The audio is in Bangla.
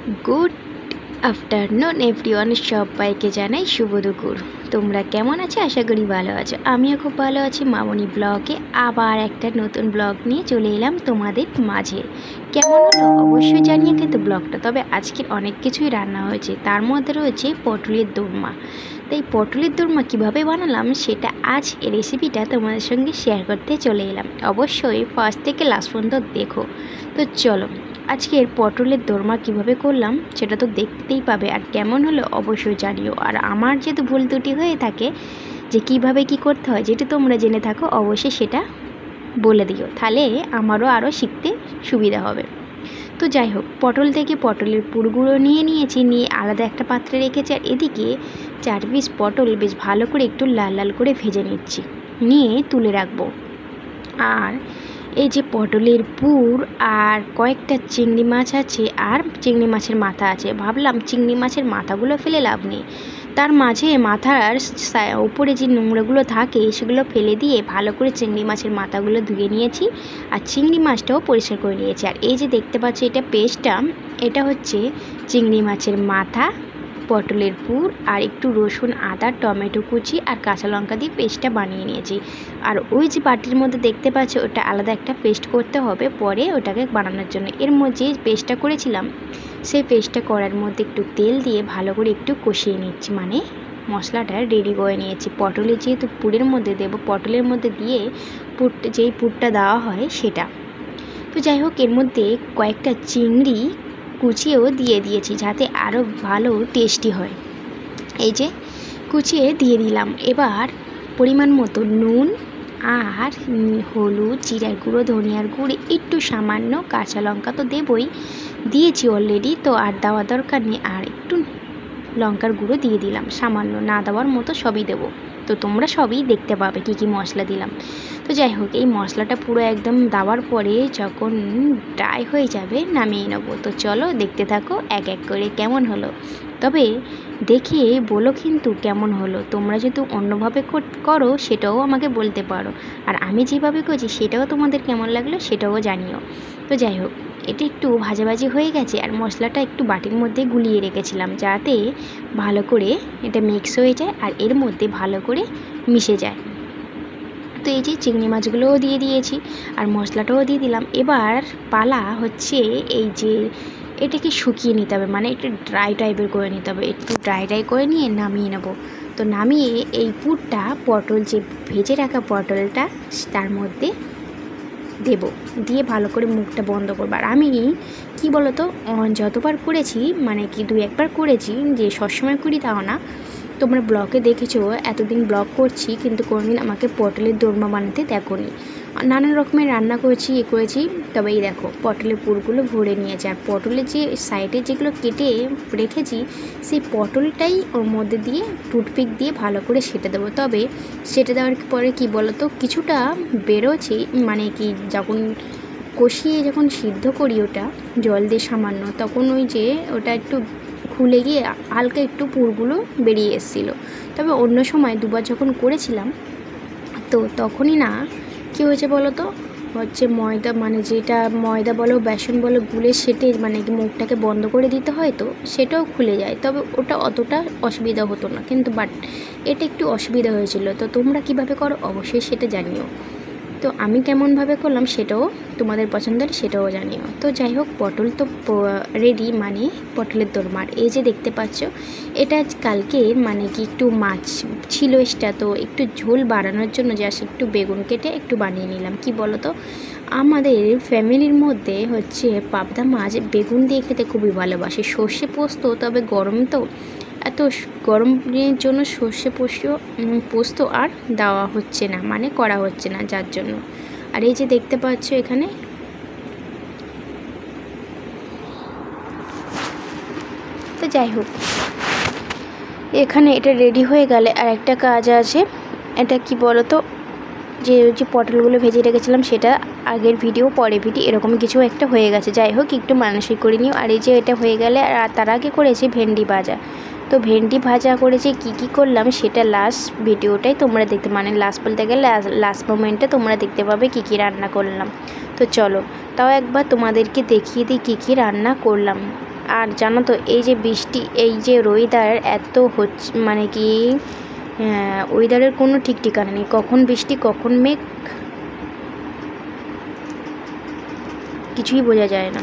গুড আফটারনুন এভরিওয়ান, সবাইকে জানাই শুভ দুপুর। তোমরা কেমন আছো? আশা করি ভালো আছো। আমিও খুব ভালো আছি। মামনি ব্লগে আবার একটা নতুন ব্লগ নিয়ে চলে এলাম তোমাদের মাঝে। কেমন হলো অবশ্যই জানিয়ে কিন্তু ব্লগটা। তবে আজকের অনেক কিছুই রান্না হয়েছে, তার মধ্যে রয়েছে পটলের দোরমা। তাই পটলের দোরমা কীভাবে বানালাম সেটা আজ এই রেসিপিটা তোমাদের সঙ্গে শেয়ার করতে চলে এলাম। অবশ্যই ফার্স্ট থেকে লাস্ট পর্যন্ত দেখো। তো চলো, আজকের পটলের দোরমা কিভাবে করলাম সেটা তো দেখতেই পাবে, আর কেমন হলো অবশ্যই জানিও। আর আমার যেহেতু ভুল ত্রুটি হয়ে থাকে যে কিভাবে কি করতে হয়, যেটা তোমরা জেনে থাকো অবশ্যই সেটা বলে দিও, তাহলে আমারও আরও শিখতে সুবিধা হবে। তো যাই হোক, পটল থেকে পটলের পুরগুলো নিয়ে নিয়েছি, নিয়ে আলাদা একটা পাত্রে রেখেছি। আর এদিকে 4 পিস পটল বেশ ভালো করে একটু লাল লাল করে ভেজে নিচ্ছি, নিয়ে তুলে রাখবো। আর এই যে পটলের পুর আর কয়েকটা চিংড়ি মাছ আছে, আর চিংড়ি মাছের মাথা আছে। ভাবলাম চিংড়ি মাছের মাথাগুলো ফেলে লাভ নেই, তার মাঝে মাথার উপরে যে নোংরাগুলো থাকে সেগুলো ফেলে দিয়ে ভালো করে চিংড়ি মাছের মাথাগুলো ধুয়ে নিয়েছি, আর চিংড়ি মাছটাও পরিষ্কার করে নিয়েছি। আর এই যে দেখতে পাচ্ছি এটা পেস্টটা, এটা হচ্ছে চিংড়ি মাছের মাথা, পটলের পুর আর একটু রসুন, আদা, টমেটো কুচি আর কাঁচা লঙ্কা দিয়ে পেস্টটা বানিয়ে নিয়েছি। আর ওই যে বাটির মধ্যে দেখতে পাচ্ছ ওটা আলাদা একটা পেস্ট করতে হবে পরে ওটাকে বানানোর জন্য। এর মধ্যে যে পেস্টটা করেছিলাম সেই পেস্টটা করার মধ্যে একটু তেল দিয়ে ভালো করে একটু কষিয়ে নিচ্ছি, মানে মশলাটা রেডি করে নিয়েছি। পটলে যেহেতু পুরের মধ্যে দেবো, পটলের মধ্যে দিয়ে যেই পুরটা দেওয়া হয় সেটা। তো যাই হোক, এর মধ্যে কয়েকটা চিংড়ি কুচিয়েও দিয়ে দিয়েছি যাতে আরও ভালো টেস্টি হয়। এই যে কুচিয়ে দিয়ে দিলাম। এবার পরিমাণ মতো নুন আর হলুদ, জিরার গুঁড়ো, ধনিয়ার গুঁড়ো, একটু সামান্য কাঁচা লঙ্কা তো দেবই, দিয়েছি অলরেডি, তো আর দেওয়ার দরকার নেই। আর একটু লঙ্কার গুঁড়ো দিয়ে দিলাম সামান্য, না দেওয়ার মতো সবই দেবো। তো তোমরা সবই দেখতে পাবে কী কী মশলা দিলাম। তো যাই হোক, এই মশলাটা পুরো একদম দেওয়ার পরে যখন ড্রাই হয়ে যাবে নামিয়ে নেবো। তো চলো দেখতে থাকো এক এক করে কেমন হলো। তবে দেখে বলো কিন্তু কেমন হলো। তোমরা যদি অন্যভাবে করো সেটাও আমাকে বলতে পারো, আর আমি যেভাবে করছি সেটাও তোমাদের কেমন লাগলো সেটাও জানিও। তো যাই হোক, এটা একটু ভাজাভাজি হয়ে গেছে, আর মশলাটা একটু বাটির মধ্যে গুলিয়ে রেখেছিলাম যাতে ভালো করে এটা মিক্স হয়ে যায় আর এর মধ্যে ভালো করে মিশে যায়। তো এই যে চিংড়ি মাছগুলোও দিয়ে দিয়েছি আর মশলাটাও দিয়ে দিলাম। এবার পালা হচ্ছে এই যে এটাকে শুকিয়ে নিতে হবে, মানে একটু ড্রাই টাইপের করে নিতে হবে। একটু ড্রাই করে নিয়ে নামিয়ে নেব। তো নামিয়ে এই পুরটা পটল যে ভেজে রাখা পটলটা তার মধ্যে দেব, দিয়ে ভালো করে মুখটা বন্ধ করবো। আর আমি কি বলতো, যতবার করেছি মানে কি 2-1বার করেছি, যে সবসময় করি তাও না। তোমরা ব্লগে দেখেছো এতদিন ব্লগ করছি কিন্তু কোনোদিন আমাকে পটলের দোরমা বানাতে দেখোনি। নানান রকমের রান্না করেছি করেছি, তবে এই দেখো পটলের পুরগুলো ভরে নিয়েছে। আর পটলের যে সাইডে যেগুলো কেটে রেখেছি সেই পটলটাই ওর মধ্যে দিয়ে টুথপিক দিয়ে ভালো করে সেঁটে দেবো। তবে সেঁটে দেওয়ার পরে কি বলো তো, কিছুটা বেরোচ্ছে, মানে কি যখন কষিয়ে যখন সিদ্ধ করি ওটা জল দিয়ে সামান্য, তখন ওই যে ওটা একটু খুলে গিয়ে হালকা একটু পুরগুলো বেরিয়ে এসেছিলো। তবে অন্য সময় 2বার যখন করেছিলাম তো তখনই না কী হয়েছে বলো তো, হচ্ছে ময়দা, মানে যেটা ময়দা বলো বেসন বলো গুলে সেটে মানে মুখটাকে বন্ধ করে দিতে হয়, তো সেটাও খুলে যায়। তবে ওটা অতটা অসুবিধা হতো না, কিন্তু বাট এটা একটু অসুবিধা হয়েছিল। তো তোমরা কিভাবে করো অবশ্যই সেটা জানিও। তো আমি কেমনভাবে করলাম সেটাও তোমাদের পছন্দ হলে সেটাও জানিও। তো যাই হোক, পটল তো রেডি, মানে পটলের দোরমার। এই যে দেখতে পাচ্ছ এটা কালকে মানে কি একটু মাছ ছিল এক্সট্রা, তো একটু ঝোল বাড়ানোর জন্য জাস্ট একটু বেগুন কেটে একটু বানিয়ে নিলাম। কি বলো তো, আমাদের ফ্যামিলির মধ্যে হচ্ছে পাবদা মাছ বেগুন দিয়ে খেতে খুবই ভালোবাসে, সর্ষে পোস্ত। তবে গরম তো, এত গরমের জন্য সর্ষে পোস্ত আর দেওয়া হচ্ছে না, মানে করা হচ্ছে না যার জন্য। আর এই যে দেখতে পাচ্ছ এখানে তো যাই হোক, এখানে এটা রেডি হয়ে গেলে আর একটা কাজ আছে। এটা কি বলো তো, যে পটলগুলো ভেজে রেখেছিলাম সেটা আগের ভিডিও পরে ভিডিও এরকম কিছু একটা হয়ে গেছে। যাই হোক, একটু মানসিক করে নিও। আর এই যে এটা হয়ে গেলে, আর তার আগে করেছি ভেন্ডি ভাজা। তো ভেন্ডি ভাজা করেছি, কি করলাম সেটা লাস্ট ভিডিওটাই তোমরা দেখতে, মানে লাস্ট বলতে গেলে লাস্ট মোমেন্টে তোমরা দেখতে পাবে কি রান্না করলাম। তো চলো তাও একবার তোমাদেরকে দেখিয়ে দিই কী রান্না করলাম। আর জানো তো এই যে বৃষ্টি, এই যে ওয়েদার এত হচ্ছে, মানে কি ওয়েদারের কোনো ঠিক ঠিকানা নেই, কখন বৃষ্টি কখন মেঘ কিছুই বোঝা যায় না।